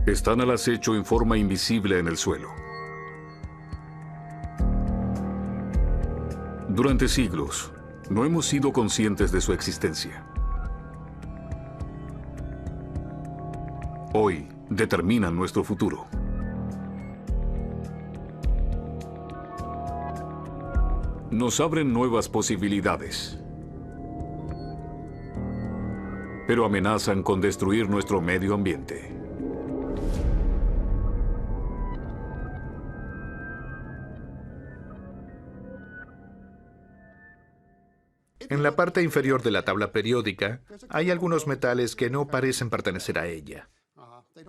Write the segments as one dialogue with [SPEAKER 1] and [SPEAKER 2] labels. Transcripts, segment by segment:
[SPEAKER 1] Están al acecho en forma invisible en el suelo. Durante siglos, no hemos sido conscientes de su existencia. Hoy, determinan nuestro futuro. Nos abren nuevas posibilidades, pero amenazan con destruir nuestro medio ambiente.
[SPEAKER 2] En la parte inferior de la tabla periódica hay algunos metales que no parecen pertenecer a ella.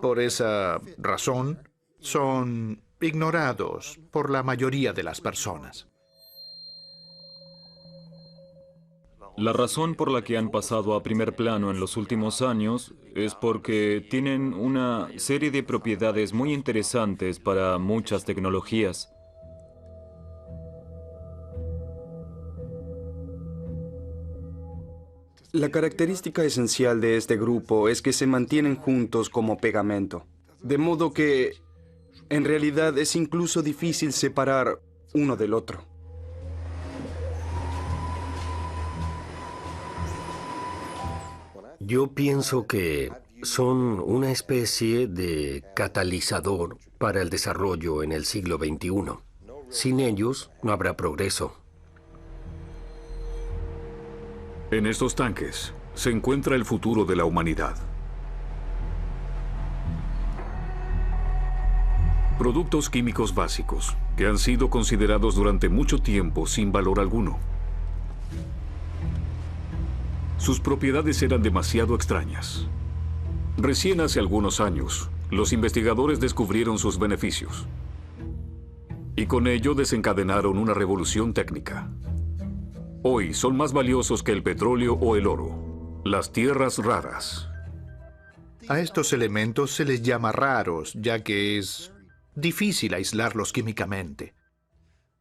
[SPEAKER 2] Por esa razón, son ignorados por la mayoría de las personas.
[SPEAKER 3] La razón por la que han pasado a primer plano en los últimos años es porque tienen una serie de propiedades muy interesantes para muchas tecnologías.
[SPEAKER 4] La característica esencial de este grupo es que se mantienen juntos como pegamento, de modo que, en realidad, es incluso difícil separar uno del otro.
[SPEAKER 5] Yo pienso que son una especie de catalizador para el desarrollo en el siglo XXI. Sin ellos, no habrá progreso.
[SPEAKER 1] En estos tanques se encuentra el futuro de la humanidad. Productos químicos básicos que han sido considerados durante mucho tiempo sin valor alguno. Sus propiedades eran demasiado extrañas. Recién hace algunos años, los investigadores descubrieron sus beneficios. Y con ello desencadenaron una revolución técnica. Hoy son más valiosos que el petróleo o el oro. Las tierras raras.
[SPEAKER 2] A estos elementos se les llama raros, ya que es difícil aislarlos químicamente.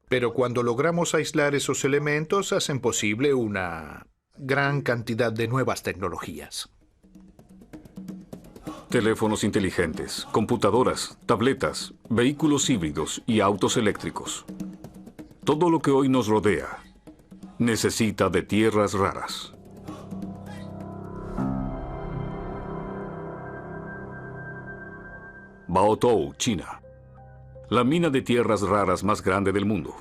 [SPEAKER 2] Pero cuando logramos aislar esos elementos, hacen posible una gran cantidad de nuevas tecnologías.
[SPEAKER 1] Teléfonos inteligentes, computadoras, tabletas, vehículos híbridos y autos eléctricos. Todo lo que hoy nos rodea necesita de tierras raras. Baotou, China. La mina de tierras raras más grande del mundo.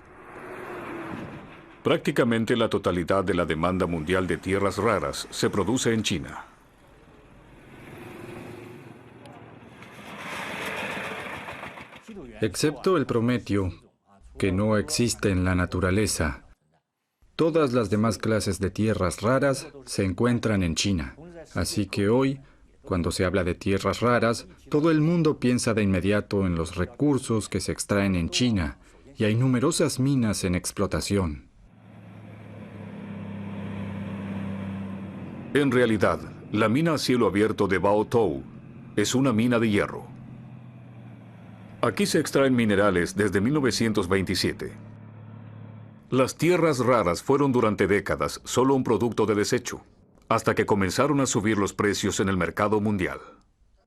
[SPEAKER 1] Prácticamente la totalidad de la demanda mundial de tierras raras se produce en China.
[SPEAKER 6] Excepto el prometio, que no existe en la naturaleza, todas las demás clases de tierras raras se encuentran en China. Así que hoy, cuando se habla de tierras raras, todo el mundo piensa de inmediato en los recursos que se extraen en China, y hay numerosas minas en explotación.
[SPEAKER 1] En realidad, la mina a cielo abierto de Baotou es una mina de hierro. Aquí se extraen minerales desde 1927. Las tierras raras fueron durante décadas solo un producto de desecho, hasta que comenzaron a subir los precios en el mercado mundial.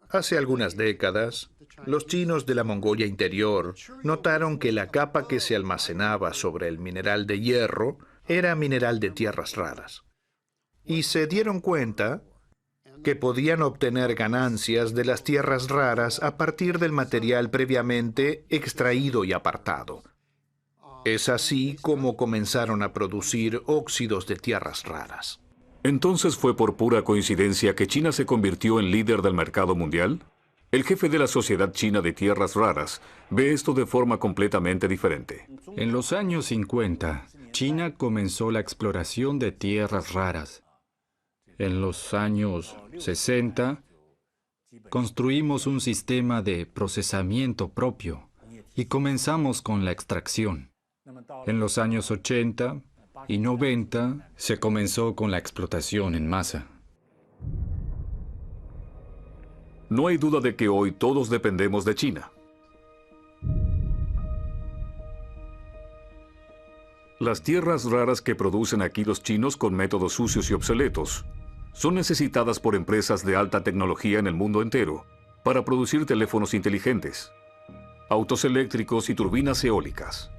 [SPEAKER 2] Hace algunas décadas, los chinos de la Mongolia Interior notaron que la capa que se almacenaba sobre el mineral de hierro era mineral de tierras raras. Y se dieron cuenta que podían obtener ganancias de las tierras raras a partir del material previamente extraído y apartado. Es así como comenzaron a producir óxidos de tierras raras.
[SPEAKER 1] ¿Entonces fue por pura coincidencia que China se convirtió en líder del mercado mundial? El jefe de la Sociedad China de Tierras Raras ve esto de forma completamente diferente.
[SPEAKER 6] En los años 50, China comenzó la exploración de tierras raras. En los años 60, construimos un sistema de procesamiento propio y comenzamos con la extracción. En los años 80 y 90 se comenzó con la explotación en masa.
[SPEAKER 1] No hay duda de que hoy todos dependemos de China. Las tierras raras que producen aquí los chinos con métodos sucios y obsoletos son necesitadas por empresas de alta tecnología en el mundo entero para producir teléfonos inteligentes, autos eléctricos y turbinas eólicas.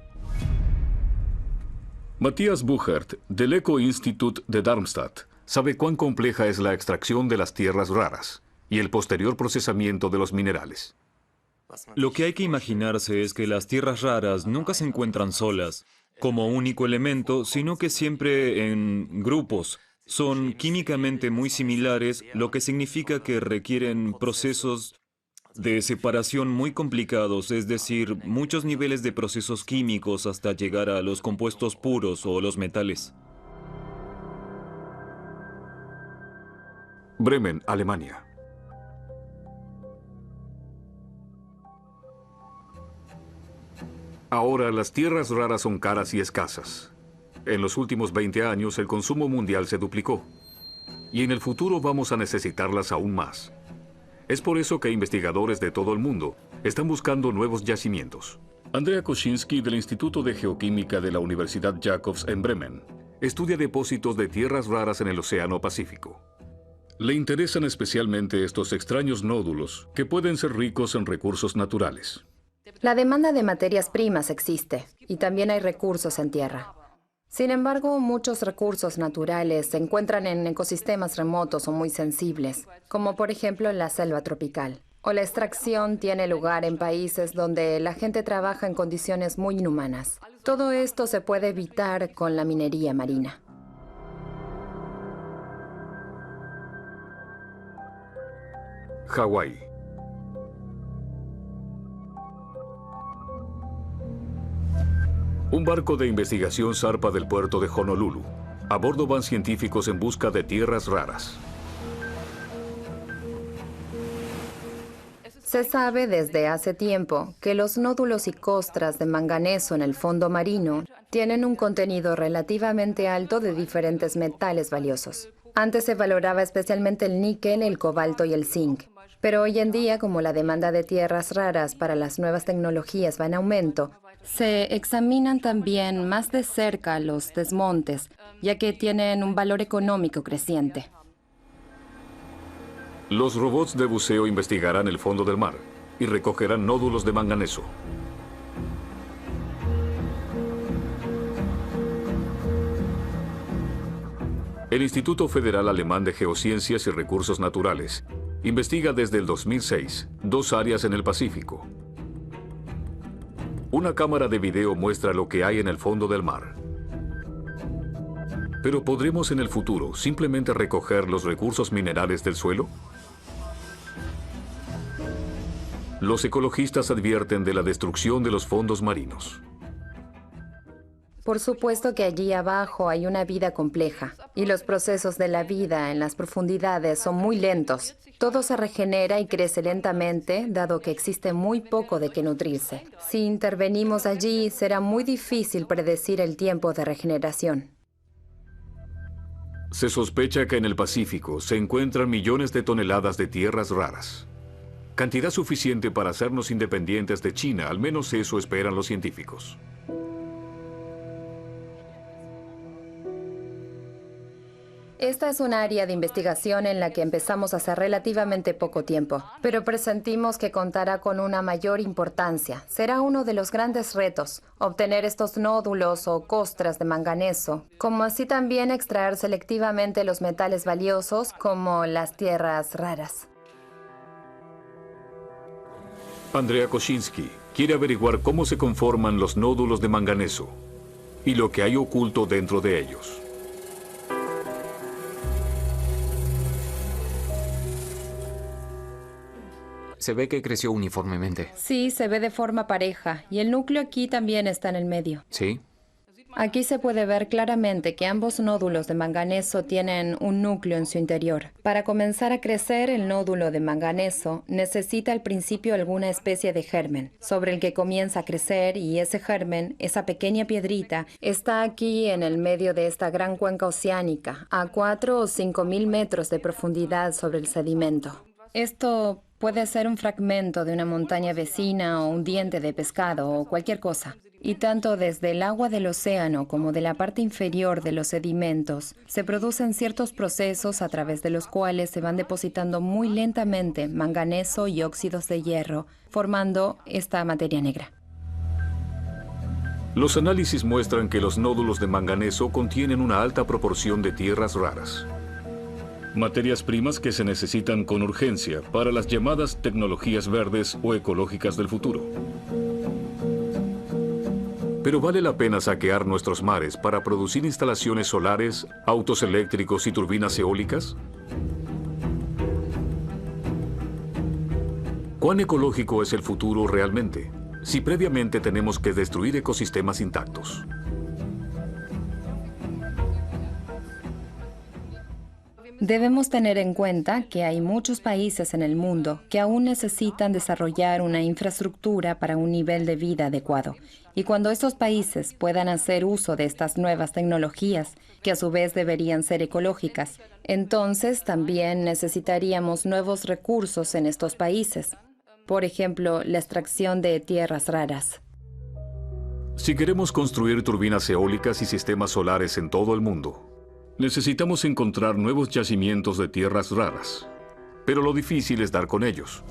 [SPEAKER 1] Matthias Buchert, del Eco Institute de Darmstadt, sabe cuán compleja es la extracción de las tierras raras y el posterior procesamiento de los minerales.
[SPEAKER 3] Lo que hay que imaginarse es que las tierras raras nunca se encuentran solas, como único elemento, sino que siempre en grupos. Son químicamente muy similares, lo que significa que requieren procesos de separación muy complicados, es decir, muchos niveles de procesos químicos hasta llegar a los compuestos puros o los metales.
[SPEAKER 1] Bremen, Alemania. Ahora las tierras raras son caras y escasas. En los últimos 20 años el consumo mundial se duplicó. Y en el futuro vamos a necesitarlas aún más. Es por eso que investigadores de todo el mundo están buscando nuevos yacimientos. Andrea Kosinski, del Instituto de Geoquímica de la Universidad Jacobs en Bremen, estudia depósitos de tierras raras en el Océano Pacífico. Le interesan especialmente estos extraños nódulos que pueden ser ricos en recursos naturales.
[SPEAKER 7] La demanda de materias primas existe y también hay recursos en tierra. Sin embargo, muchos recursos naturales se encuentran en ecosistemas remotos o muy sensibles, como por ejemplo la selva tropical. O la extracción tiene lugar en países donde la gente trabaja en condiciones muy inhumanas. Todo esto se puede evitar con la minería marina.
[SPEAKER 1] Hawái. Un barco de investigación zarpa del puerto de Honolulu. A bordo van científicos en busca de tierras raras.
[SPEAKER 7] Se sabe desde hace tiempo que los nódulos y costras de manganeso en el fondo marino tienen un contenido relativamente alto de diferentes metales valiosos. Antes se valoraba especialmente el níquel, el cobalto y el zinc. Pero hoy en día, como la demanda de tierras raras para las nuevas tecnologías va en aumento, se examinan también más de cerca los desmontes, ya que tienen un valor económico creciente.
[SPEAKER 1] Los robots de buceo investigarán el fondo del mar y recogerán nódulos de manganeso. El Instituto Federal Alemán de Geociencias y Recursos Naturales investiga desde el 2006 dos áreas en el Pacífico. Una cámara de video muestra lo que hay en el fondo del mar. Pero ¿podremos en el futuro simplemente recoger los recursos minerales del suelo? Los ecologistas advierten de la destrucción de los fondos marinos.
[SPEAKER 7] Por supuesto que allí abajo hay una vida compleja y los procesos de la vida en las profundidades son muy lentos. Todo se regenera y crece lentamente, dado que existe muy poco de qué nutrirse. Si intervenimos allí, será muy difícil predecir el tiempo de regeneración.
[SPEAKER 1] Se sospecha que en el Pacífico se encuentran millones de toneladas de tierras raras. Cantidad suficiente para hacernos independientes de China, al menos eso esperan los científicos.
[SPEAKER 7] Esta es un área de investigación en la que empezamos hace relativamente poco tiempo, pero presentimos que contará con una mayor importancia. Será uno de los grandes retos, obtener estos nódulos o costras de manganeso, como así también extraer selectivamente los metales valiosos como las tierras raras.
[SPEAKER 1] Andrea Kosinski quiere averiguar cómo se conforman los nódulos de manganeso y lo que hay oculto dentro de ellos.
[SPEAKER 8] Se ve que creció uniformemente.
[SPEAKER 7] Sí, se ve de forma pareja, y el núcleo aquí también está en el medio.
[SPEAKER 8] ¿Sí?
[SPEAKER 7] Aquí se puede ver claramente que ambos nódulos de manganeso tienen un núcleo en su interior. Para comenzar a crecer, el nódulo de manganeso necesita al principio alguna especie de germen, sobre el que comienza a crecer, y ese germen, esa pequeña piedrita, está aquí en el medio de esta gran cuenca oceánica, a 4 o 5 mil metros de profundidad sobre el sedimento. Esto puede ser un fragmento de una montaña vecina o un diente de pescado o cualquier cosa. Y tanto desde el agua del océano como de la parte inferior de los sedimentos, se producen ciertos procesos a través de los cuales se van depositando muy lentamente manganeso y óxidos de hierro, formando esta materia negra.
[SPEAKER 1] Los análisis muestran que los nódulos de manganeso contienen una alta proporción de tierras raras. Materias primas que se necesitan con urgencia para las llamadas tecnologías verdes o ecológicas del futuro. Pero ¿vale la pena saquear nuestros mares para producir instalaciones solares, autos eléctricos y turbinas eólicas? ¿Cuán ecológico es el futuro realmente, si previamente tenemos que destruir ecosistemas intactos?
[SPEAKER 7] Debemos tener en cuenta que hay muchos países en el mundo que aún necesitan desarrollar una infraestructura para un nivel de vida adecuado. Y cuando estos países puedan hacer uso de estas nuevas tecnologías, que a su vez deberían ser ecológicas, entonces también necesitaríamos nuevos recursos en estos países. Por ejemplo, la extracción de tierras raras.
[SPEAKER 1] Si queremos construir turbinas eólicas y sistemas solares en todo el mundo, necesitamos encontrar nuevos yacimientos de tierras raras, pero lo difícil es dar con ellos.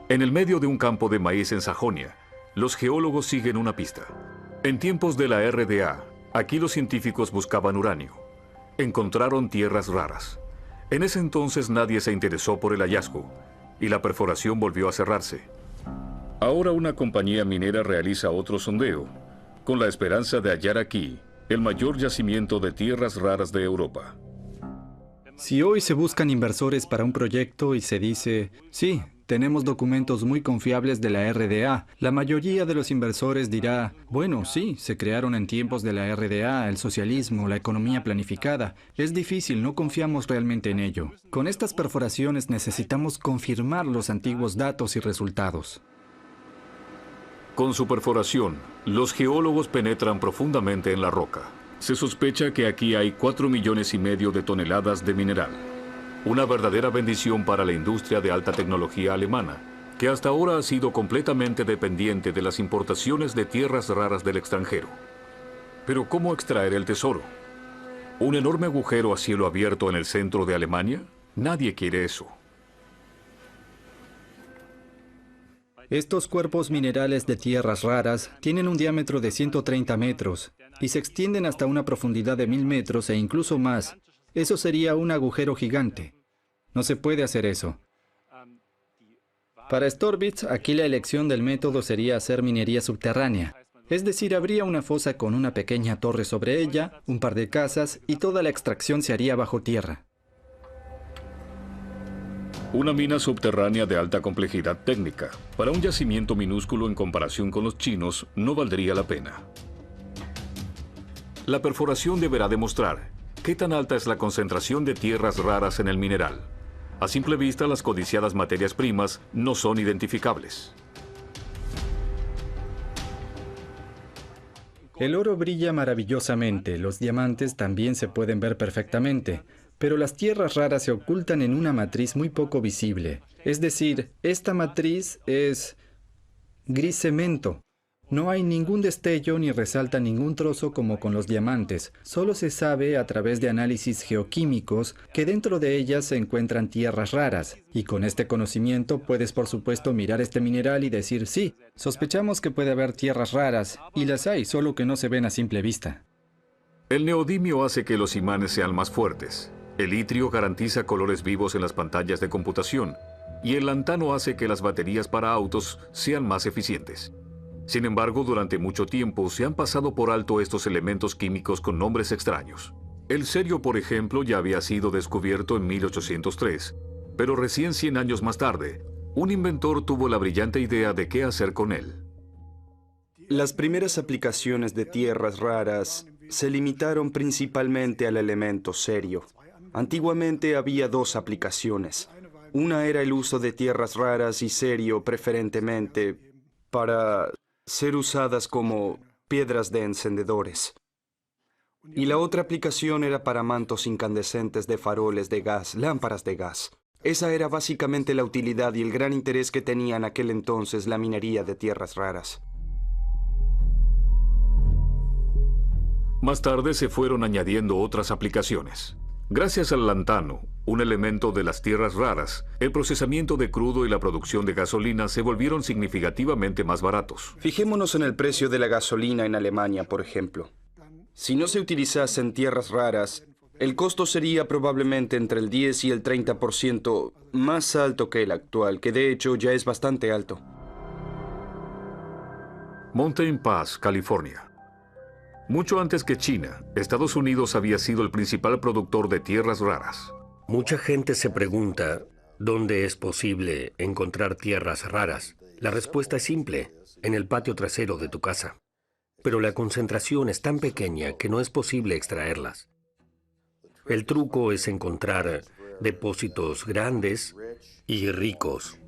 [SPEAKER 1] En el medio de un campo de maíz en Sajonia, los geólogos siguen una pista. En tiempos de la RDA, aquí los científicos buscaban uranio. Encontraron tierras raras. En ese entonces nadie se interesó por el hallazgo, y la perforación volvió a cerrarse. Ahora una compañía minera realiza otro sondeo, con la esperanza de hallar aquí el mayor yacimiento de tierras raras de Europa.
[SPEAKER 6] Si hoy se buscan inversores para un proyecto y se dice, sí, tenemos documentos muy confiables de la RDA, la mayoría de los inversores dirá, bueno, sí, se crearon en tiempos de la RDA, el socialismo, la economía planificada. Es difícil, no confiamos realmente en ello. Con estas perforaciones necesitamos confirmar los antiguos datos y resultados.
[SPEAKER 1] Con su perforación, los geólogos penetran profundamente en la roca. Se sospecha que aquí hay 4,5 millones de toneladas de mineral. Una verdadera bendición para la industria de alta tecnología alemana, que hasta ahora ha sido completamente dependiente de las importaciones de tierras raras del extranjero. Pero ¿cómo extraer el tesoro? ¿Un enorme agujero a cielo abierto en el centro de Alemania? Nadie quiere eso.
[SPEAKER 6] Estos cuerpos minerales de tierras raras tienen un diámetro de 130 metros y se extienden hasta una profundidad de 1000 metros e incluso más. Eso sería un agujero gigante. No se puede hacer eso. Para Storbitz, aquí la elección del método sería hacer minería subterránea. Es decir, habría una fosa con una pequeña torre sobre ella, un par de casas y toda la extracción se haría bajo tierra.
[SPEAKER 1] Una mina subterránea de alta complejidad técnica. Para un yacimiento minúsculo en comparación con los chinos, no valdría la pena. La perforación deberá demostrar qué tan alta es la concentración de tierras raras en el mineral. A simple vista, las codiciadas materias primas no son identificables.
[SPEAKER 6] El oro brilla maravillosamente, los diamantes también se pueden ver perfectamente. Pero las tierras raras se ocultan en una matriz muy poco visible. Es decir, esta matriz es gris cemento. No hay ningún destello ni resalta ningún trozo como con los diamantes. Solo se sabe a través de análisis geoquímicos que dentro de ellas se encuentran tierras raras. Y con este conocimiento puedes por supuesto mirar este mineral y decir, sí, sospechamos que puede haber tierras raras. Y las hay, solo que no se ven a simple vista.
[SPEAKER 1] El neodimio hace que los imanes sean más fuertes. El itrio garantiza colores vivos en las pantallas de computación y el lantano hace que las baterías para autos sean más eficientes. Sin embargo, durante mucho tiempo se han pasado por alto estos elementos químicos con nombres extraños. El cerio, por ejemplo, ya había sido descubierto en 1803, pero recién 100 años más tarde, un inventor tuvo la brillante idea de qué hacer con él.
[SPEAKER 4] Las primeras aplicaciones de tierras raras se limitaron principalmente al elemento cerio. Antiguamente había dos aplicaciones. Una era el uso de tierras raras y cerio preferentemente para ser usadas como piedras de encendedores. Y la otra aplicación era para mantos incandescentes de faroles de gas, lámparas de gas. Esa era básicamente la utilidad y el gran interés que tenía en aquel entonces la minería de tierras raras.
[SPEAKER 1] Más tarde se fueron añadiendo otras aplicaciones. Gracias al lantano, un elemento de las tierras raras, el procesamiento de crudo y la producción de gasolina se volvieron significativamente más baratos.
[SPEAKER 4] Fijémonos en el precio de la gasolina en Alemania, por ejemplo. Si no se utilizasen tierras raras, el costo sería probablemente entre el 10 y el 30% más alto que el actual, que de hecho ya es bastante alto.
[SPEAKER 1] Mountain Pass, California. Mucho antes que China, Estados Unidos había sido el principal productor de tierras raras.
[SPEAKER 5] Mucha gente se pregunta, ¿dónde es posible encontrar tierras raras? La respuesta es simple, en el patio trasero de tu casa. Pero la concentración es tan pequeña que no es posible extraerlas. El truco es encontrar depósitos grandes y ricos.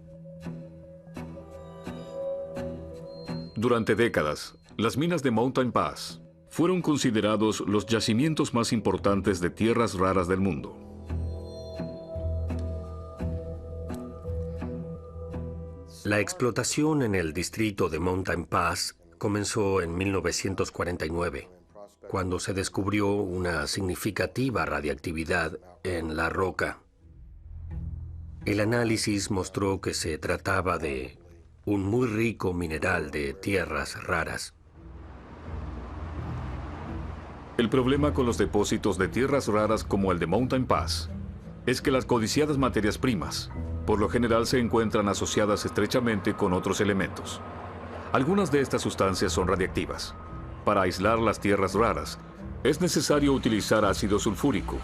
[SPEAKER 1] Durante décadas, las minas de Mountain Pass fueron considerados los yacimientos más importantes de tierras raras del mundo.
[SPEAKER 5] La explotación en el distrito de Mountain Pass comenzó en 1949, cuando se descubrió una significativa radiactividad en la roca. El análisis mostró que se trataba de un muy rico mineral de tierras raras.
[SPEAKER 1] El problema con los depósitos de tierras raras como el de Mountain Pass es que las codiciadas materias primas, por lo general, se encuentran asociadas estrechamente con otros elementos. Algunas de estas sustancias son radiactivas. Para aislar las tierras raras, es necesario utilizar ácido sulfúrico,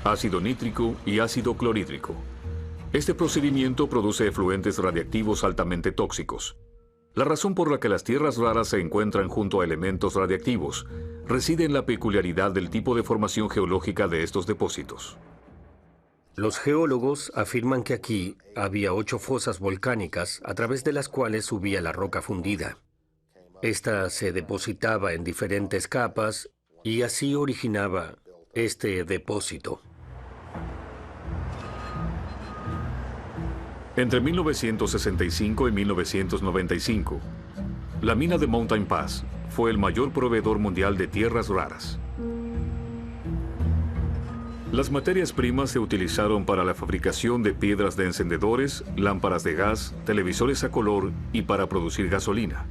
[SPEAKER 1] ácido nítrico y ácido clorhídrico. Este procedimiento produce efluentes radiactivos altamente tóxicos. La razón por la que las tierras raras se encuentran junto a elementos radiactivos reside en la peculiaridad del tipo de formación geológica de estos depósitos.
[SPEAKER 5] Los geólogos afirman que aquí había 8 fosas volcánicas a través de las cuales subía la roca fundida. Esta se depositaba en diferentes capas y así originaba este depósito.
[SPEAKER 1] Entre 1965 y 1995, la mina de Mountain Pass fue el mayor proveedor mundial de tierras raras. Las materias primas se utilizaron para la fabricación de piedras de encendedores, lámparas de gas, televisores a color y para producir gasolina.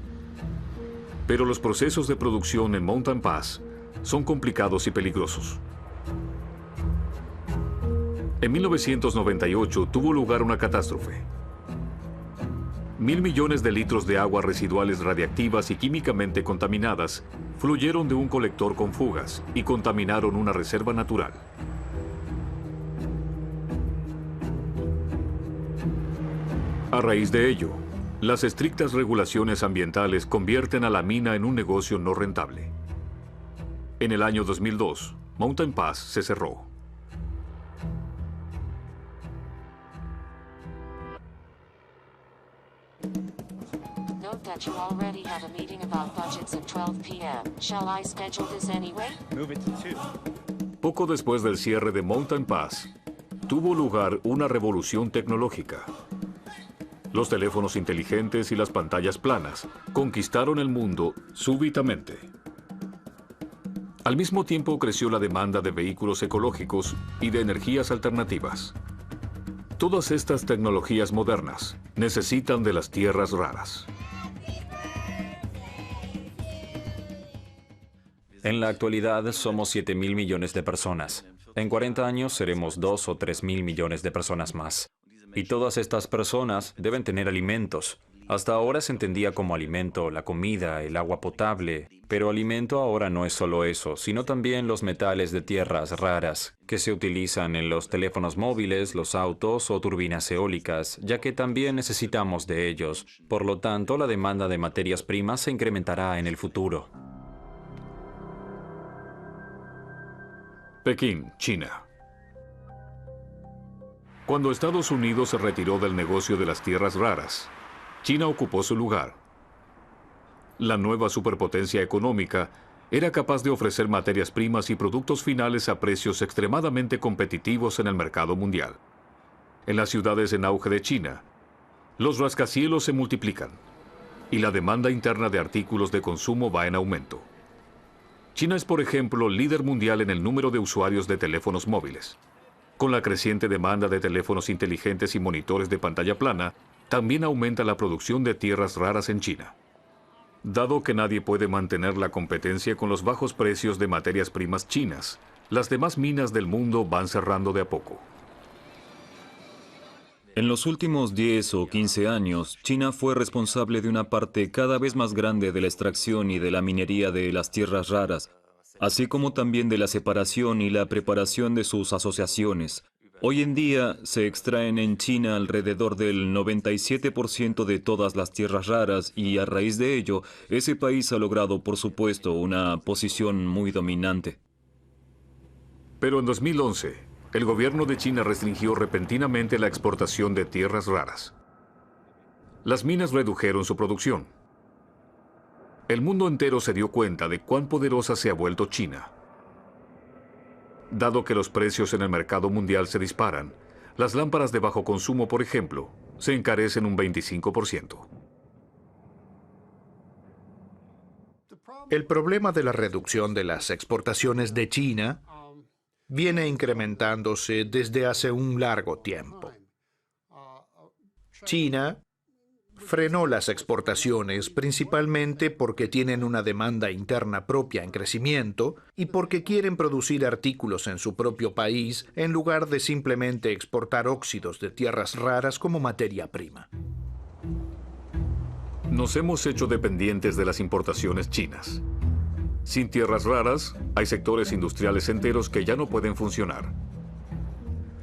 [SPEAKER 1] Pero los procesos de producción en Mountain Pass son complicados y peligrosos. En 1998 tuvo lugar una catástrofe. 1.000 millones de litros de agua residuales radiactivas y químicamente contaminadas fluyeron de un colector con fugas y contaminaron una reserva natural. A raíz de ello, las estrictas regulaciones ambientales convierten a la mina en un negocio no rentable. En el año 2002, Mountain Pass se cerró.
[SPEAKER 9] Note that you already have a meeting about budgets at 12 p.m. Shall I schedule this anyway?
[SPEAKER 10] Move it to 2.
[SPEAKER 1] Poco después del cierre de Mountain Pass, tuvo lugar una revolución tecnológica. Los teléfonos inteligentes y las pantallas planas conquistaron el mundo súbitamente. Al mismo tiempo creció la demanda de vehículos ecológicos y de energías alternativas. Todas estas tecnologías modernas necesitan de las tierras raras.
[SPEAKER 3] En la actualidad somos 7.000 millones de personas. En 40 años seremos 2 o 3.000 millones de personas más. Y todas estas personas deben tener alimentos. Hasta ahora se entendía como alimento la comida, el agua potable, pero alimento ahora no es solo eso, sino también los metales de tierras raras, que se utilizan en los teléfonos móviles, los autos o turbinas eólicas, ya que también necesitamos de ellos. Por lo tanto, la demanda de materias primas se incrementará en el futuro.
[SPEAKER 1] Pekín, China. Cuando Estados Unidos se retiró del negocio de las tierras raras, China ocupó su lugar. La nueva superpotencia económica era capaz de ofrecer materias primas y productos finales a precios extremadamente competitivos en el mercado mundial. En las ciudades en auge de China, los rascacielos se multiplican y la demanda interna de artículos de consumo va en aumento. China es, por ejemplo, líder mundial en el número de usuarios de teléfonos móviles. Con la creciente demanda de teléfonos inteligentes y monitores de pantalla plana, también aumenta la producción de tierras raras en China. Dado que nadie puede mantener la competencia con los bajos precios de materias primas chinas, las demás minas del mundo van cerrando de a poco.
[SPEAKER 3] En los últimos 10 o 15 años, China fue responsable de una parte cada vez más grande de la extracción y de la minería de las tierras raras, así como también de la separación y la preparación de sus asociaciones. Hoy en día se extraen en China alrededor del 97% de todas las tierras raras y a raíz de ello, ese país ha logrado, por supuesto, una posición muy dominante.
[SPEAKER 1] Pero en 2011, el gobierno de China restringió repentinamente la exportación de tierras raras. Las minas redujeron su producción. El mundo entero se dio cuenta de cuán poderosa se ha vuelto China. Dado que los precios en el mercado mundial se disparan, las lámparas de bajo consumo, por ejemplo, se encarecen un 25%.
[SPEAKER 2] El problema de la reducción de las exportaciones de China viene incrementándose desde hace un largo tiempo. China frenó las exportaciones principalmente porque tienen una demanda interna propia en crecimiento y porque quieren producir artículos en su propio país en lugar de simplemente exportar óxidos de tierras raras como materia prima.
[SPEAKER 1] Nos hemos hecho dependientes de las importaciones chinas. Sin tierras raras, hay sectores industriales enteros que ya no pueden funcionar.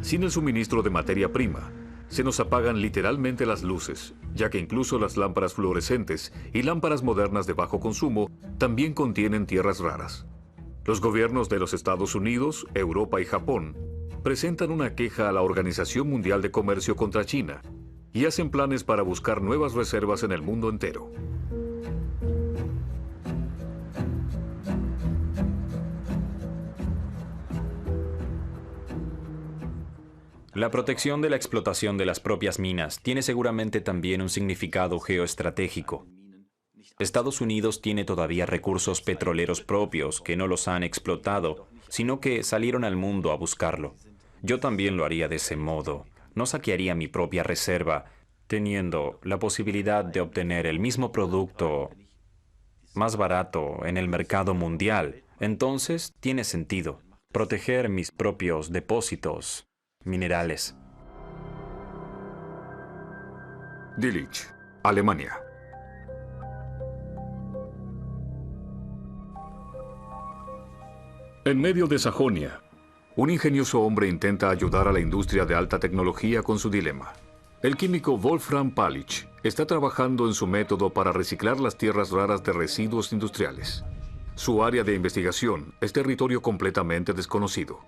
[SPEAKER 1] Sin el suministro de materia prima, se nos apagan literalmente las luces, ya que incluso las lámparas fluorescentes y lámparas modernas de bajo consumo también contienen tierras raras. Los gobiernos de los Estados Unidos, Europa y Japón presentan una queja a la Organización Mundial de Comercio contra China y hacen planes para buscar nuevas reservas en el mundo entero.
[SPEAKER 11] La protección de la explotación de las propias minas tiene seguramente también un significado geoestratégico. Estados Unidos tiene todavía recursos petroleros propios que no los han explotado, sino que salieron al mundo a buscarlo. Yo también lo haría de ese modo. No saquearía mi propia reserva, teniendo la posibilidad de obtener el mismo producto más barato en el mercado mundial. Entonces, tiene sentido proteger mis propios depósitos minerales.
[SPEAKER 1] Delitzsch, Alemania. En medio de Sajonia, un ingenioso hombre intenta ayudar a la industria de alta tecnología con su dilema. El químico Wolfram Palitsch está trabajando en su método para reciclar las tierras raras de residuos industriales. Su área de investigación es territorio completamente desconocido.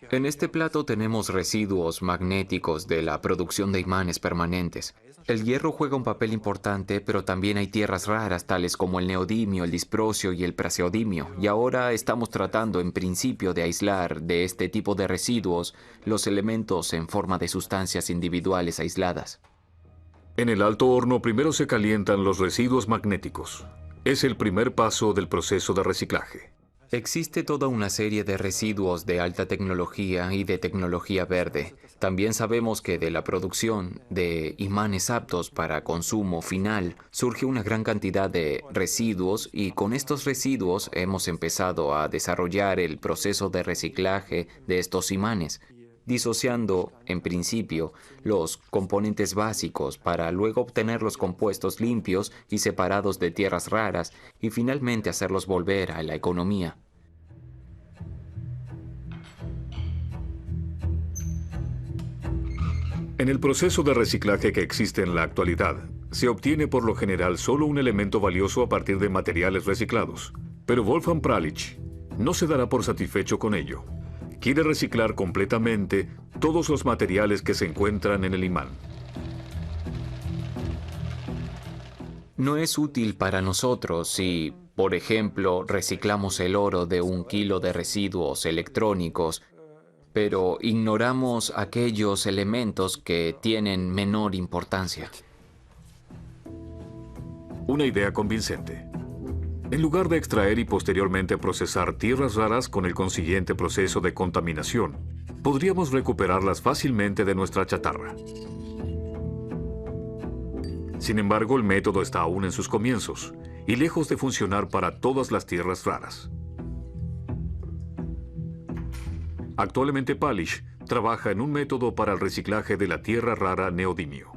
[SPEAKER 8] En este plato tenemos residuos magnéticos de la producción de imanes permanentes. El hierro juega un papel importante, pero también hay tierras raras tales como el neodimio, el disprosio y el praseodimio. Y ahora estamos tratando en principio de aislar de este tipo de residuos los elementos en forma de sustancias individuales aisladas.
[SPEAKER 1] En el alto horno primero se calientan los residuos magnéticos. Es el primer paso del proceso de reciclaje.
[SPEAKER 8] Existe toda una serie de residuos de alta tecnología y de tecnología verde. También sabemos que de la producción de imanes aptos para consumo final surge una gran cantidad de residuos y con estos residuos hemos empezado a desarrollar el proceso de reciclaje de estos imanes, disociando, en principio, los componentes básicos para luego obtener los compuestos limpios y separados de tierras raras y finalmente hacerlos volver a la economía.
[SPEAKER 1] En el proceso de reciclaje que existe en la actualidad, se obtiene por lo general solo un elemento valioso a partir de materiales reciclados. Pero Wolfram Palitsch no se dará por satisfecho con ello. Quiere reciclar completamente todos los materiales que se encuentran en el imán.
[SPEAKER 8] No es útil para nosotros si, por ejemplo, reciclamos el oro de 1 kilo de residuos electrónicos, pero ignoramos aquellos elementos que tienen menor importancia.
[SPEAKER 1] Una idea convincente. En lugar de extraer y posteriormente procesar tierras raras con el consiguiente proceso de contaminación, podríamos recuperarlas fácilmente de nuestra chatarra. Sin embargo, el método está aún en sus comienzos y lejos de funcionar para todas las tierras raras. Actualmente Palish trabaja en un método para el reciclaje de la tierra rara neodimio.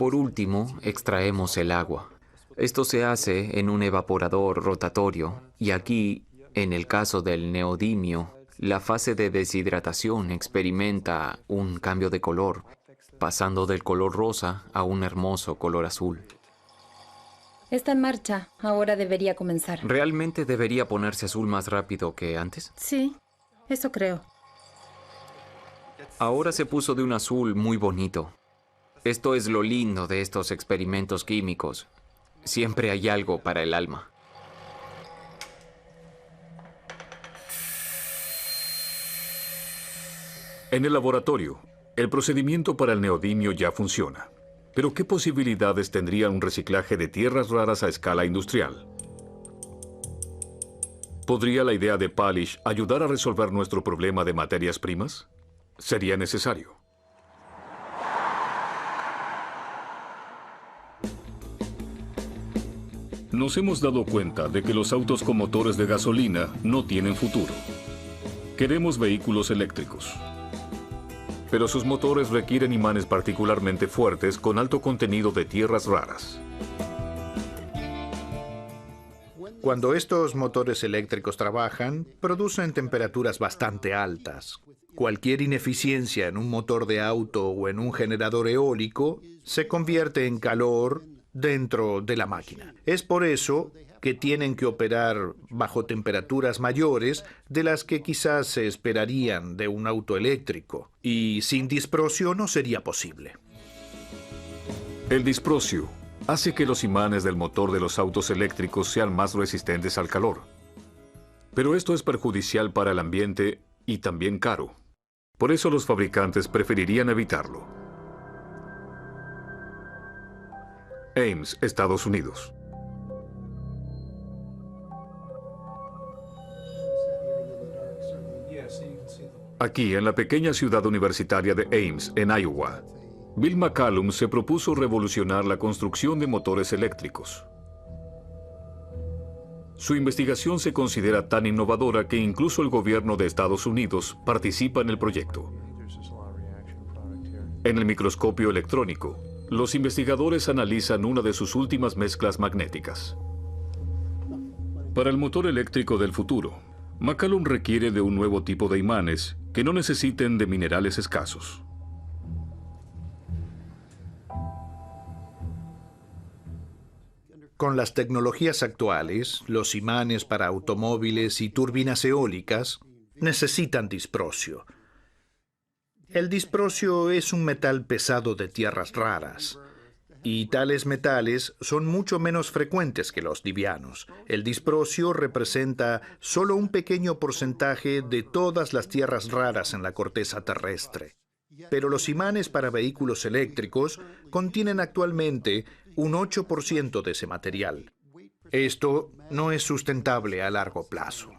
[SPEAKER 8] Por último, extraemos el agua. Esto se hace en un evaporador rotatorio y aquí, en el caso del neodimio, la fase de deshidratación experimenta un cambio de color, pasando del color rosa a un hermoso color azul.
[SPEAKER 7] Está en marcha. Ahora debería comenzar.
[SPEAKER 8] ¿Realmente debería ponerse azul más rápido que antes?
[SPEAKER 12] Sí, eso creo.
[SPEAKER 8] Ahora se puso de un azul muy bonito. Esto es lo lindo de estos experimentos químicos. Siempre hay algo para el alma.
[SPEAKER 1] En el laboratorio, el procedimiento para el neodimio ya funciona. Pero ¿qué posibilidades tendría un reciclaje de tierras raras a escala industrial? ¿Podría la idea de Palish ayudar a resolver nuestro problema de materias primas? Sería necesario. Nos hemos dado cuenta de que los autos con motores de gasolina no tienen futuro. Queremos vehículos eléctricos. Pero sus motores requieren imanes particularmente fuertes con alto contenido de tierras raras.
[SPEAKER 2] Cuando estos motores eléctricos trabajan, producen temperaturas bastante altas. Cualquier ineficiencia en un motor de auto o en un generador eólico se convierte en calor dentro de la máquina. Es por eso que tienen que operar bajo temperaturas mayores de las que quizás se esperarían de un auto eléctrico, y sin disprocio no sería posible.
[SPEAKER 1] El disprocio hace que los imanes del motor de los autos eléctricos sean más resistentes al calor. Pero esto es perjudicial para el ambiente y también caro. Por eso los fabricantes preferirían evitarlo. Ames, Estados Unidos. Aquí, en la pequeña ciudad universitaria de Ames, en Iowa, Bill McCallum se propuso revolucionar la construcción de motores eléctricos. Su investigación se considera tan innovadora que incluso el gobierno de Estados Unidos participa en el proyecto. En el microscopio electrónico, los investigadores analizan una de sus últimas mezclas magnéticas. Para el motor eléctrico del futuro, McCallum requiere de un nuevo tipo de imanes que no necesiten de minerales escasos.
[SPEAKER 2] Con las tecnologías actuales, los imanes para automóviles y turbinas eólicas necesitan disprocio. El disprocio es un metal pesado de tierras raras, y tales metales son mucho menos frecuentes que los livianos. El disprocio representa solo un pequeño porcentaje de todas las tierras raras en la corteza terrestre. Pero los imanes para vehículos eléctricos contienen actualmente un 8% de ese material. Esto no es sustentable a largo plazo.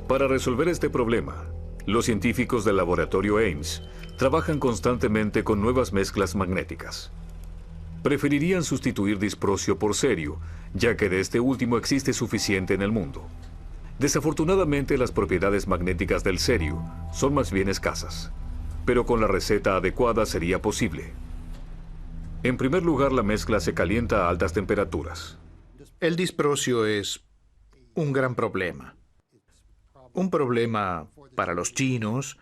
[SPEAKER 1] Para resolver este problema, los científicos del laboratorio Ames trabajan constantemente con nuevas mezclas magnéticas. Preferirían sustituir disprocio por cerio, ya que de este último existe suficiente en el mundo. Desafortunadamente, las propiedades magnéticas del cerio son más bien escasas, pero con la receta adecuada sería posible. En primer lugar, la mezcla se calienta a altas temperaturas.
[SPEAKER 2] El disprocio es un gran problema. Un problema para los chinos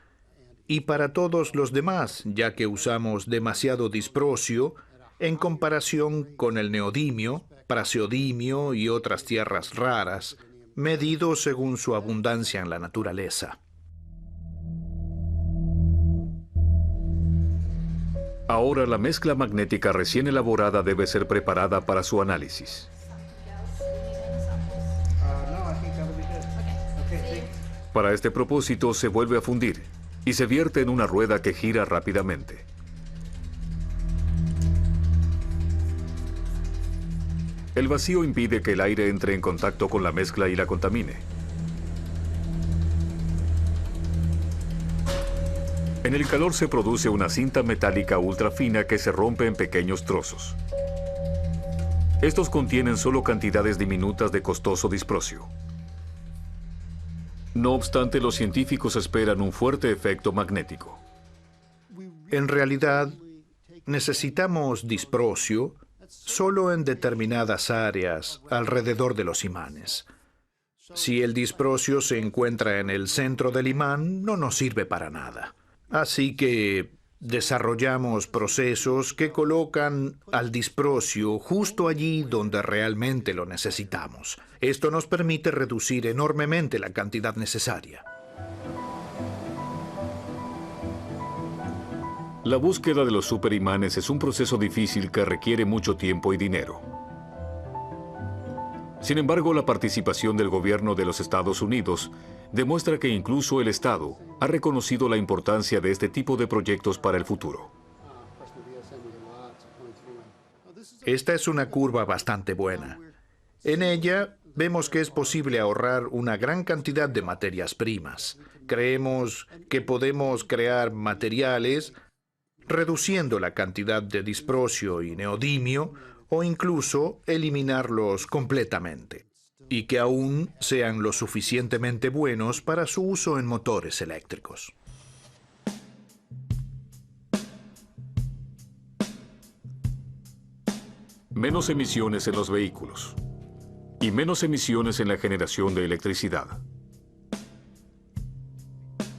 [SPEAKER 2] y para todos los demás, ya que usamos demasiado disprocio en comparación con el neodimio, praseodimio y otras tierras raras, medido según su abundancia en la naturaleza.
[SPEAKER 1] Ahora la mezcla magnética recién elaborada debe ser preparada para su análisis. Para este propósito se vuelve a fundir y se vierte en una rueda que gira rápidamente. El vacío impide que el aire entre en contacto con la mezcla y la contamine. En el calor se produce una cinta metálica ultrafina que se rompe en pequeños trozos. Estos contienen solo cantidades diminutas de costoso disprosio. No obstante, los científicos esperan un fuerte efecto magnético.
[SPEAKER 2] En realidad, necesitamos disprosio solo en determinadas áreas alrededor de los imanes. Si el disprosio se encuentra en el centro del imán, no nos sirve para nada. Así que desarrollamos procesos que colocan al disprosio justo allí donde realmente lo necesitamos. Esto nos permite reducir enormemente la cantidad necesaria.
[SPEAKER 1] La búsqueda de los superimanes es un proceso difícil que requiere mucho tiempo y dinero. Sin embargo, la participación del gobierno de los Estados Unidos demuestra que incluso el Estado ha reconocido la importancia de este tipo de proyectos para el futuro.
[SPEAKER 2] Esta es una curva bastante buena. En ella vemos que es posible ahorrar una gran cantidad de materias primas. Creemos que podemos crear materiales reduciendo la cantidad de disprosio y neodimio o incluso eliminarlos completamente, y que aún sean lo suficientemente buenos para su uso en motores eléctricos.
[SPEAKER 1] Menos emisiones en los vehículos y menos emisiones en la generación de electricidad.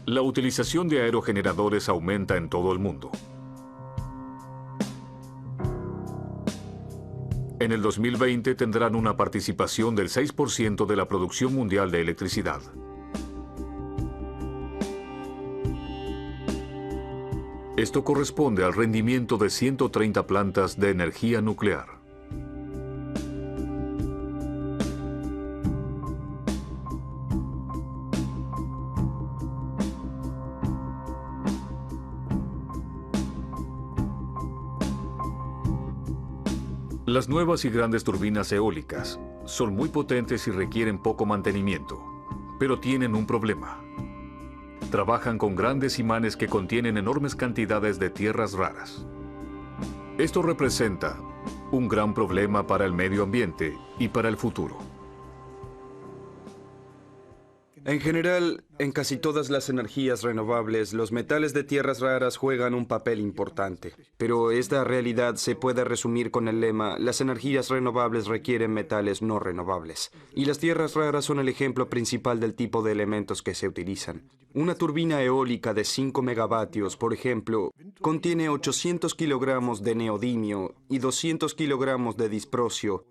[SPEAKER 1] La utilización de aerogeneradores aumenta en todo el mundo. En el 2020 tendrán una participación del 6% de la producción mundial de electricidad. Esto corresponde al rendimiento de 130 plantas de energía nuclear. Las nuevas y grandes turbinas eólicas son muy potentes y requieren poco mantenimiento, pero tienen un problema. Trabajan con grandes imanes que contienen enormes cantidades de tierras raras. Esto representa un gran problema para el medio ambiente y para el futuro.
[SPEAKER 4] En general, en casi todas las energías renovables, los metales de tierras raras juegan un papel importante. Pero esta realidad se puede resumir con el lema: las energías renovables requieren metales no renovables. Y las tierras raras son el ejemplo principal del tipo de elementos que se utilizan. Una turbina eólica de 5 megavatios, por ejemplo, contiene 800 kilogramos de neodimio y 200 kilogramos de disprosio.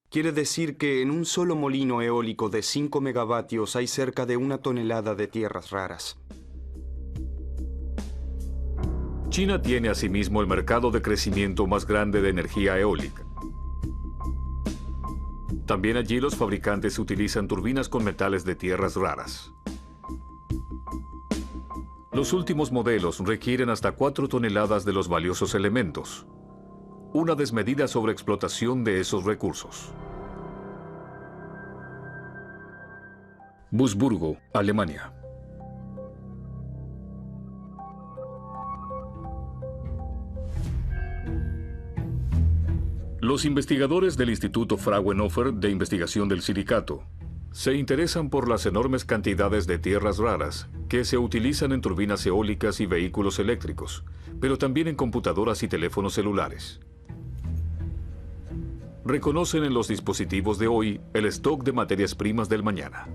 [SPEAKER 4] Quiere decir que en un solo molino eólico de 5 megavatios hay cerca de 1 tonelada de tierras raras.
[SPEAKER 1] China tiene asimismo el mercado de crecimiento más grande de energía eólica. También allí los fabricantes utilizan turbinas con metales de tierras raras. Los últimos modelos requieren hasta 4 toneladas de los valiosos elementos. Una desmedida sobreexplotación de esos recursos. Wurzburgo, Alemania. Los investigadores del Instituto Fraunhofer de Investigación del Silicato se interesan por las enormes cantidades de tierras raras que se utilizan en turbinas eólicas y vehículos eléctricos, pero también en computadoras y teléfonos celulares. Reconocen en los dispositivos de hoy el stock de materias primas del mañana.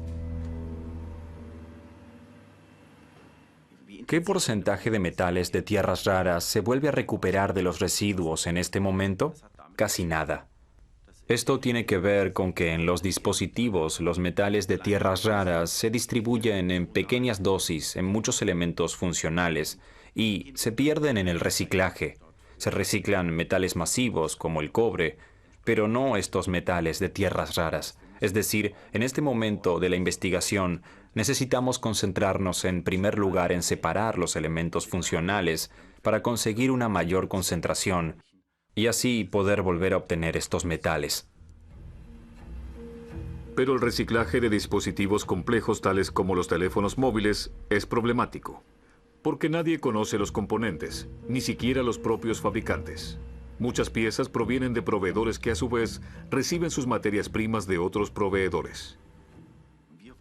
[SPEAKER 11] ¿Qué porcentaje de metales de tierras raras se vuelve a recuperar de los residuos en este momento? Casi nada. Esto tiene que ver con que en los dispositivos los metales de tierras raras se distribuyen en pequeñas dosis en muchos elementos funcionales y se pierden en el reciclaje. Se reciclan metales masivos como el cobre, pero no estos metales de tierras raras. Es decir, en este momento de la investigación Necesitamos concentrarnos en primer lugar en separar los elementos funcionales para conseguir una mayor concentración y así poder volver a obtener estos metales.
[SPEAKER 1] Pero el reciclaje de dispositivos complejos tales como los teléfonos móviles es problemático, porque nadie conoce los componentes, ni siquiera los propios fabricantes. Muchas piezas provienen de proveedores que a su vez reciben sus materias primas de otros proveedores.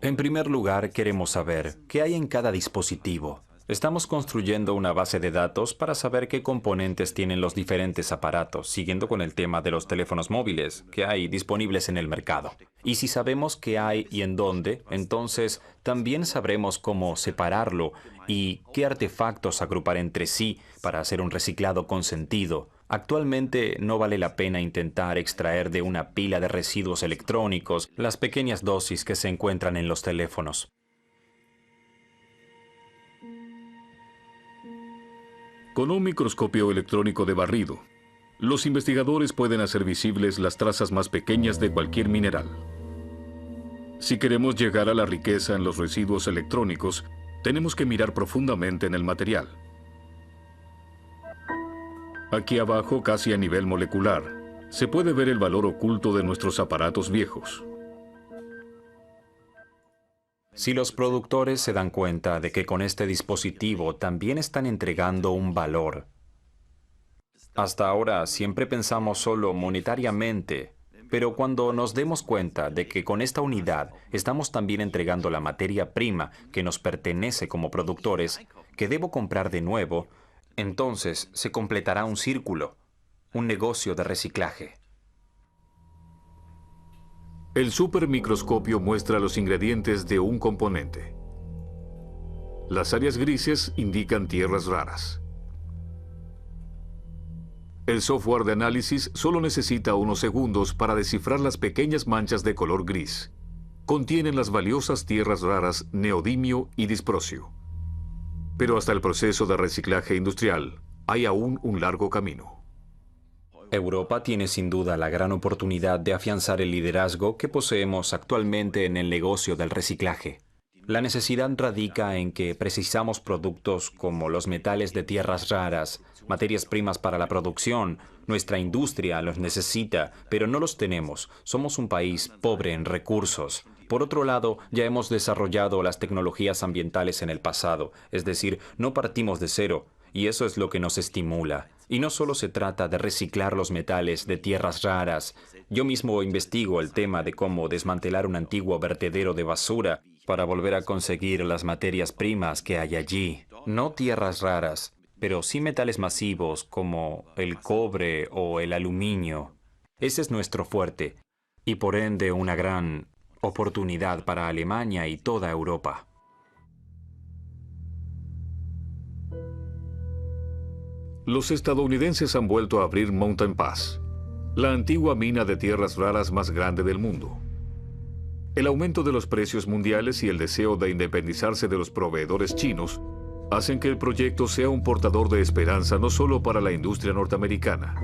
[SPEAKER 11] En primer lugar, queremos saber qué hay en cada dispositivo. Estamos construyendo una base de datos para saber qué componentes tienen los diferentes aparatos, siguiendo con el tema de los teléfonos móviles que hay disponibles en el mercado. Y si sabemos qué hay y en dónde, entonces también sabremos cómo separarlo y qué artefactos agrupar entre sí para hacer un reciclado con sentido. Actualmente no vale la pena intentar extraer de una pila de residuos electrónicos las pequeñas dosis que se encuentran en los teléfonos.
[SPEAKER 1] Con un microscopio electrónico de barrido, los investigadores pueden hacer visibles las trazas más pequeñas de cualquier mineral. Si queremos llegar a la riqueza en los residuos electrónicos, tenemos que mirar profundamente en el material. Aquí abajo, casi a nivel molecular, se puede ver el valor oculto de nuestros aparatos viejos.
[SPEAKER 11] Si los productores se dan cuenta de que con este dispositivo también están entregando un valor. Hasta ahora siempre pensamos solo monetariamente, pero cuando nos demos cuenta de que con esta unidad estamos también entregando la materia prima que nos pertenece como productores, que debo comprar de nuevo, entonces se completará un círculo, un negocio de reciclaje.
[SPEAKER 1] El supermicroscopio muestra los ingredientes de un componente. Las áreas grises indican tierras raras. El software de análisis solo necesita unos segundos para descifrar las pequeñas manchas de color gris. Contienen las valiosas tierras raras neodimio y disprosio. Pero hasta el proceso de reciclaje industrial hay aún un largo camino.
[SPEAKER 11] Europa tiene sin duda la gran oportunidad de afianzar el liderazgo que poseemos actualmente en el negocio del reciclaje. La necesidad radica en que precisamos productos como los metales de tierras raras, materias primas para la producción. Nuestra industria los necesita, pero no los tenemos. Somos un país pobre en recursos. Por otro lado, ya hemos desarrollado las tecnologías ambientales en el pasado, es decir, no partimos de cero, y eso es lo que nos estimula. Y no solo se trata de reciclar los metales de tierras raras. Yo mismo investigo el tema de cómo desmantelar un antiguo vertedero de basura para volver a conseguir las materias primas que hay allí. No tierras raras, pero sí metales masivos como el cobre o el aluminio. Ese es nuestro fuerte, y por ende una gran oportunidad para Alemania y toda Europa.
[SPEAKER 1] Los estadounidenses han vuelto a abrir Mountain Pass, la antigua mina de tierras raras más grande del mundo. El aumento de los precios mundiales y el deseo de independizarse de los proveedores chinos hacen que el proyecto sea un portador de esperanza no solo para la industria norteamericana.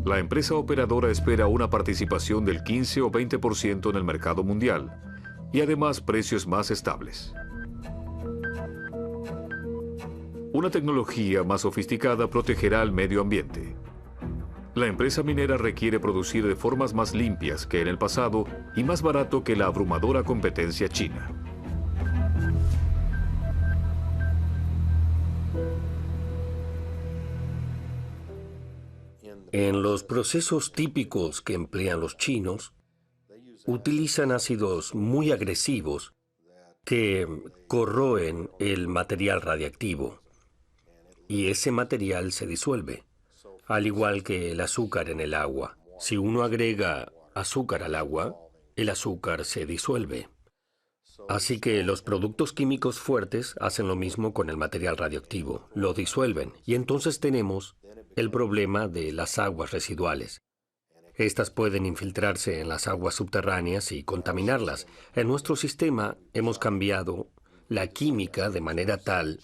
[SPEAKER 1] La empresa operadora espera una participación del 15 o 20% en el mercado mundial y además precios más estables. Una tecnología más sofisticada protegerá al medio ambiente. La empresa minera requiere producir de formas más limpias que en el pasado y más barato que la abrumadora competencia china.
[SPEAKER 5] En los procesos típicos que emplean los chinos, utilizan ácidos muy agresivos que corroen el material radiactivo. Y ese material se disuelve, al igual que el azúcar en el agua. Si uno agrega azúcar al agua, el azúcar se disuelve. Así que los productos químicos fuertes hacen lo mismo con el material radioactivo, lo disuelven, y entonces tenemos el problema de las aguas residuales. Estas pueden infiltrarse en las aguas subterráneas y contaminarlas. En nuestro sistema hemos cambiado la química de manera tal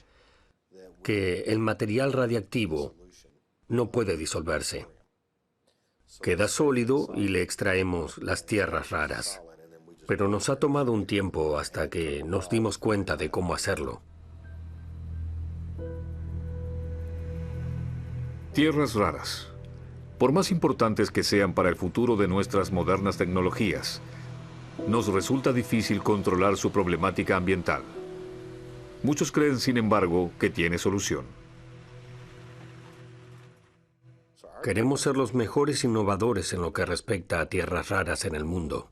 [SPEAKER 5] que el material radiactivo no puede disolverse. Queda sólido y le extraemos las tierras raras. Pero nos ha tomado un tiempo hasta que nos dimos cuenta de cómo hacerlo.
[SPEAKER 1] Tierras raras. Por más importantes que sean para el futuro de nuestras modernas tecnologías, nos resulta difícil controlar su problemática ambiental. Muchos creen, sin embargo, que tiene solución.
[SPEAKER 5] Queremos ser los mejores innovadores en lo que respecta a tierras raras en el mundo.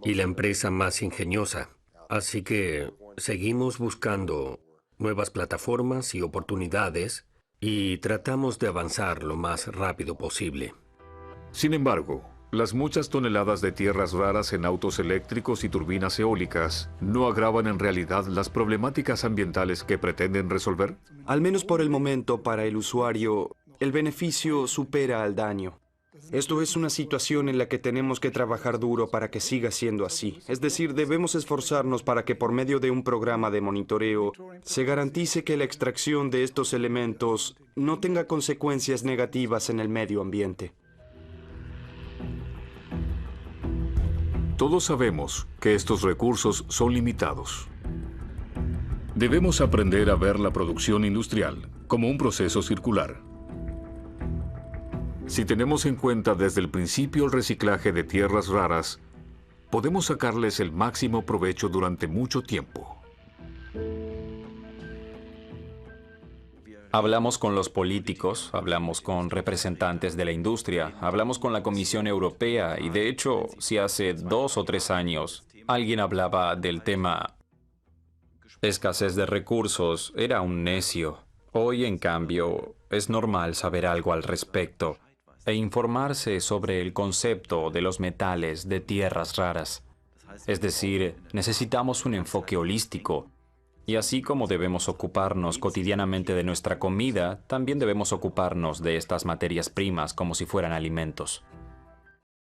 [SPEAKER 5] Y la empresa más ingeniosa. Así que seguimos buscando nuevas plataformas y oportunidades y tratamos de avanzar lo más rápido posible.
[SPEAKER 1] Sin embargo, las muchas toneladas de tierras raras en autos eléctricos y turbinas eólicas no agravan en realidad las problemáticas ambientales que pretenden resolver.
[SPEAKER 4] Al menos por el momento, para el usuario, el beneficio supera al daño. Esto es una situación en la que tenemos que trabajar duro para que siga siendo así. Es decir, debemos esforzarnos para que por medio de un programa de monitoreo se garantice que la extracción de estos elementos no tenga consecuencias negativas en el medio ambiente.
[SPEAKER 1] Todos sabemos que estos recursos son limitados. Debemos aprender a ver la producción industrial como un proceso circular. Si tenemos en cuenta desde el principio el reciclaje de tierras raras, podemos sacarles el máximo provecho durante mucho tiempo.
[SPEAKER 11] Hablamos con los políticos, hablamos con representantes de la industria, hablamos con la Comisión Europea y de hecho, si hace 2 o 3 años alguien hablaba del tema escasez de recursos, era un necio. Hoy, en cambio, es normal saber algo al respecto e informarse sobre el concepto de los metales de tierras raras. Es decir, necesitamos un enfoque holístico. Y así como debemos ocuparnos cotidianamente de nuestra comida, también debemos ocuparnos de estas materias primas como si fueran alimentos.